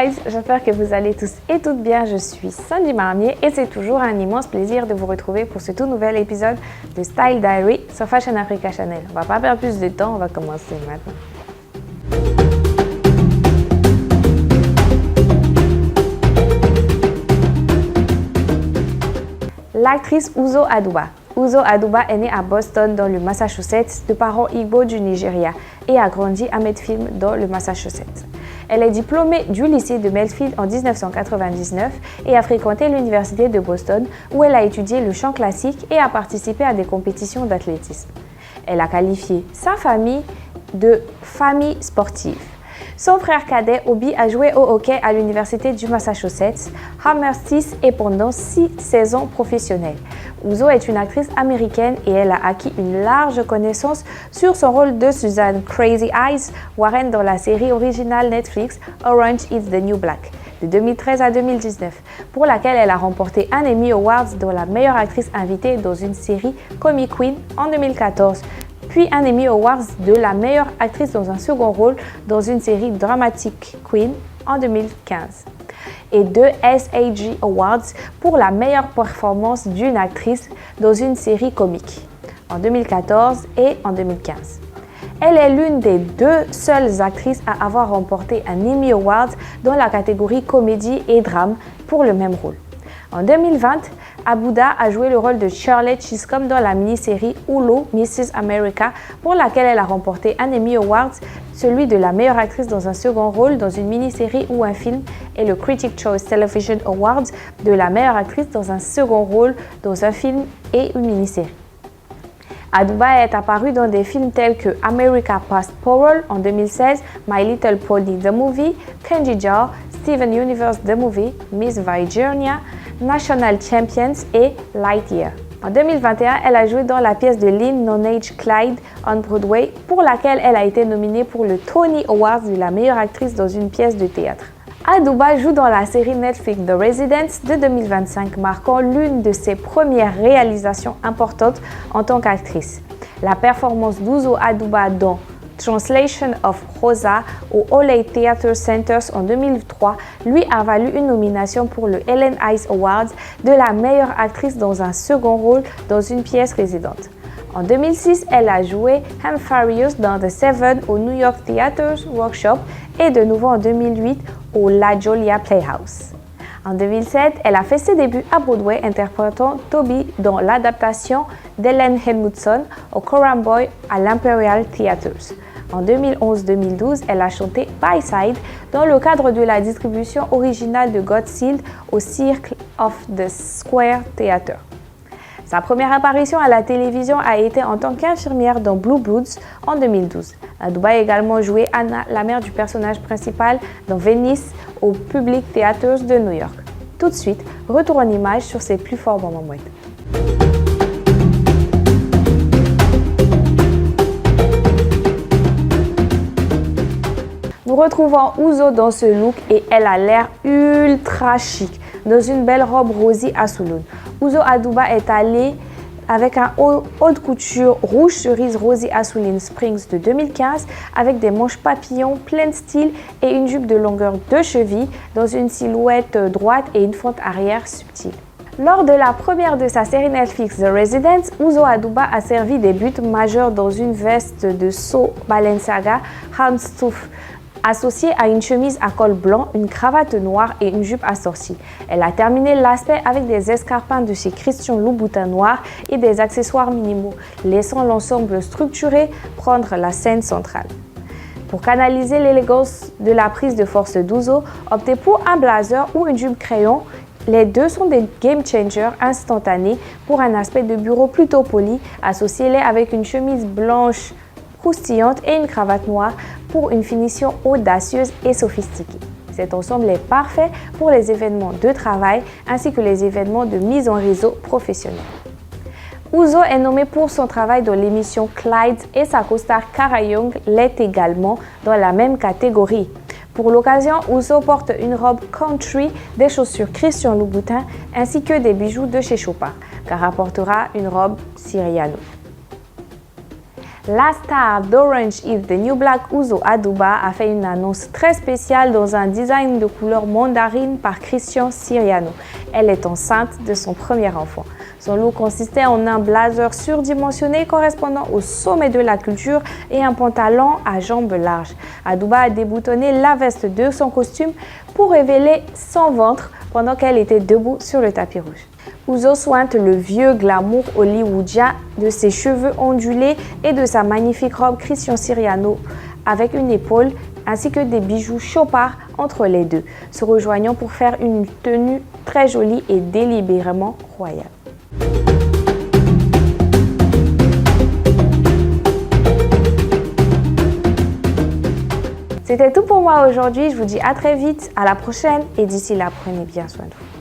guys, j'espère que vous allez tous et toutes bien. Je suis Sandy Marmier et c'est toujours un immense plaisir de vous retrouver pour ce tout nouvel épisode de Style Diary sur Fashion Africa Channel. On va pas perdre plus de temps, on va commencer maintenant. L'actrice Uzo Aduba. Uzo Aduba est née à Boston dans le Massachusetts de parents Igbo du Nigeria et a grandi à Medfield dans le Massachusetts. Elle est diplômée du lycée de Medfield en 1999 et a fréquenté l'université de Boston où elle a étudié le chant classique et a participé à des compétitions d'athlétisme. Elle a qualifié sa famille de famille sportive. Son frère cadet Obi a joué au hockey à l'université du Massachusetts, Hammersmith et pendant 6 saisons professionnelles. Uzo est une actrice américaine et elle a acquis une large connaissance sur son rôle de Suzanne Crazy Eyes Warren dans la série originale Netflix Orange is the New Black de 2013 à 2019, pour laquelle elle a remporté un Emmy Award dans la meilleure actrice invitée dans une série Comic Queen en 2014. Puis un Emmy Awards de la meilleure actrice dans un second rôle dans une série Dramatic Queen en 2015 et 2 SAG Awards pour la meilleure performance d'une actrice dans une série comique en 2014 et en 2015. Elle est l'une des 2 seules actrices à avoir remporté un Emmy Award dans la catégorie comédie et drame pour le même rôle. En 2020, Abuda a joué le rôle de Charlotte Chisholm dans la mini-série Hulu Mrs. America, pour laquelle elle a remporté un Emmy Award, celui de la meilleure actrice dans un second rôle dans une mini-série ou un film, et le Critics' Choice Television Award de la meilleure actrice dans un second rôle dans un film et une mini-série. Aduba est apparue dans des films tels que America Past Parole en 2016, My Little Pony The Movie, Kenji Jar, Steven Universe The Movie, Miss Virginia, National Champions et Lightyear. En 2021, elle a joué dans la pièce de Lynn Nonage Clyde on Broadway, pour laquelle elle a été nominée pour le Tony Award de la meilleure actrice dans une pièce de théâtre. Aduba joue dans la série Netflix The Residence de 2025, marquant l'une de ses premières réalisations importantes en tant qu'actrice. La performance d'Uzo Aduba dans Translation of Rosa au Olay Theatre Centers en 2003 lui a valu une nomination pour le Ellen Ice Award de la meilleure actrice dans un second rôle dans une pièce résidente. En 2006, elle a joué Hamfarious dans The Seven au New York Theatre Workshop et de nouveau en 2008 au La Jolla Playhouse. En 2007, elle a fait ses débuts à Broadway interprétant Toby dans l'adaptation d'Ellen Edmundson au Coram Boy à l'Imperial Theatres. En 2011-2012, elle a chanté By Side dans le cadre de la distribution originale de Godsealed au Circle of the Square Theatre. Sa première apparition à la télévision a été en tant qu'infirmière dans Blue Bloods en 2012. Aduba a également joué Anna, la mère du personnage principal dans Venice au Public Theatres de New York. Tout de suite, retour en image sur ses plus forts moments. Nous retrouvons Uzo dans ce look et elle a l'air ultra chic, dans une belle robe rosée à Souloun. Uzo Aduba est allée avec un haute couture rouge cerise rosé à Souloun Springs de 2015 avec des manches papillons plein de style et une jupe de longueur de cheville dans une silhouette droite et une fente arrière subtile. Lors de la première de sa série Netflix The Residence, Uzo Aduba a servi des buts majeurs dans une veste de saut Balenciaga Houndstooth associée à une chemise à col blanc, une cravate noire et une jupe assortie. Elle a terminé l'aspect avec des escarpins de chez Christian Louboutin noir et des accessoires minimaux, laissant l'ensemble structuré prendre la scène centrale. Pour canaliser l'élégance de la prise de force d'Uzo, optez pour un blazer ou une jupe crayon. Les deux sont des game changers instantanés pour un aspect de bureau plutôt poli. Associez-les avec une chemise blanche croustillante et une cravate noire pour une finition audacieuse et sophistiquée. Cet ensemble est parfait pour les événements de travail ainsi que les événements de mise en réseau professionnel. Uzo est nommée pour son travail dans l'émission Clyde et sa co-star Cara Young l'est également dans la même catégorie. Pour l'occasion, Uzo porte une robe country, des chaussures Christian Louboutin ainsi que des bijoux de chez Chopard. Cara portera une robe Siriano. La star d'Orange is the New Black, Uzo Aduba, a fait une annonce très spéciale dans un design de couleur mandarine par Christian Siriano. Elle est enceinte de son premier enfant. Son look consistait en un blazer surdimensionné correspondant au sommet de la culture et un pantalon à jambes larges. Aduba a déboutonné la veste de son costume pour révéler son ventre pendant qu'elle était debout sur le tapis rouge. Uzo soigne le vieux glamour hollywoodien de ses cheveux ondulés et de sa magnifique robe Christian Siriano avec une épaule ainsi que des bijoux Chopard entre les deux, se rejoignant pour faire une tenue très jolie et délibérément royale. C'était tout pour moi aujourd'hui, je vous dis à très vite, à la prochaine et d'ici là, prenez bien soin de vous.